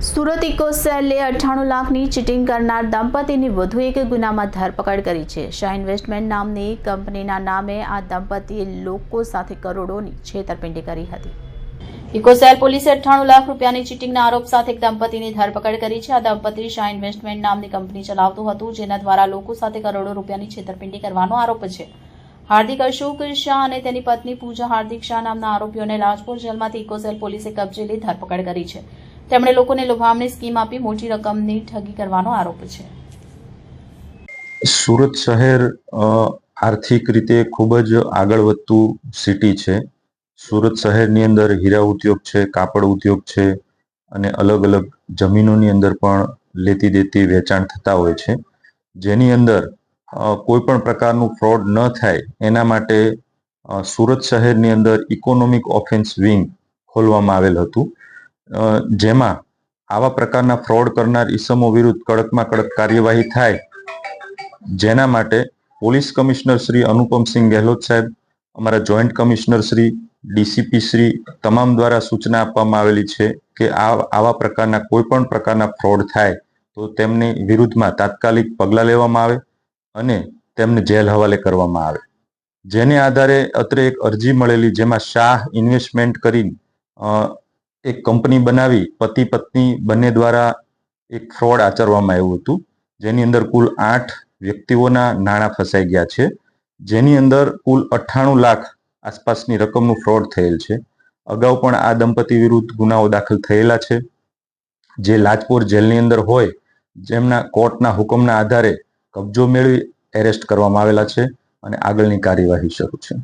Surat eco સેલે 98 લાખની cheating કરનાર દંપતીની વધુ એક ગુનામાં ધરપકડ કરી છે। શાહ ઇન્વેસ્ટમેન્ટ નામની કંપનીના નામે આ દંપતીએ લોકો સાથે કરોડોની છેતરપિંડી કરી હતી। ઇકો સેલ પોલીસે 98 લાખ રૂપિયાની ચીટિંગના આરોપ સાથે એક દંપતીની ધરપકડ કરી છે। આ દંપતી શાહ ઇન્વેસ્ટમેન્ટ નામની કંપની ચલાવતું હતું, જેના દ્વારા લોકો સાથે કરોડો રૂપિયાની છેતરપિંડી કરવાનો આરોપ છે। હાર્દિક અશોક શાહ અને તેની પત્ની પૂજા હાર્દિક શાહ નામના આરોપીઓને રાજપુર જેલમાંથી ઇકો સેલ પોલીસે કબજે લઈ ધરપકડ કરી છે। તેમણે લોકોને લોભામણી સ્કીમ આપી મોટી રકમની ઠગી કરવાનો આરોપ છે। સુરત શહેર આર્થિક રીતે ખૂબ જ આગળ વધતું સિટી છે। સુરત શહેરની અંદર હીરા ઉદ્યોગ છે, કાપડ ઉદ્યોગ છે અને અલગ અલગ જમીનોની અંદર પણ લેતી દેતી વેચાણ થતા હોય છે, જેની અંદર કોઈ પણ પ્રકારનું ફ્રોડ ન થાય એના માટે સુરત શહેરની અંદર ઇકોનોમિક ઓફેન્સ વિંગ ખોલવામાં આવેલ હતું, જેમાં આવા પ્રકારના ફ્રોડ કરનાર ઈસમો વિરુદ્ધ કડકમાં કડક કાર્યવાહી થાય, જેના માટે પોલીસ કમિશનર શ્રી અનુપમસિંહ ગેહલોત સાહેબ, અમારા joint commissioner Shri, DCP Shri તમામ દ્વારા સૂચના આપવામાં આવેલી છે કે આવા પ્રકારના કોઈ પણ પ્રકારના ફ્રોડ થાય તો તેમની વિરુદ્ધમાં તાત્કાલિક પગલાં લેવામાં આવે અને તેમને જેલ હવાલે કરવામાં આવે। જેને આધારે અત્રે એક અરજી મળેલી, જેમાં શાહ ઇન્વેસ્ટમેન્ટ કરી એક કંપની બનાવી પતિ પત્ની બંને દ્વારા એક ફ્રોડ આચરવામાં આવ્યું હતું, જેની અંદર કુલ 8 વ્યક્તિઓના નાણાં ફસાઈ ગયા છે, જેની અંદર કુલ 98 લાખ આસપાસની રકમનું ફ્રોડ થયેલ છે। અગાઉ પણ આ દંપતી વિરુદ્ધ ગુનાઓ દાખલ થયેલા છે, જે લાજપોર જેલની અંદર હોય, જેમના કોર્ટના હુકમના આધારે કબજો મેળવી એરેસ્ટ કરવામાં આવેલા છે અને આગળની કાર્યવાહી શરૂ છે।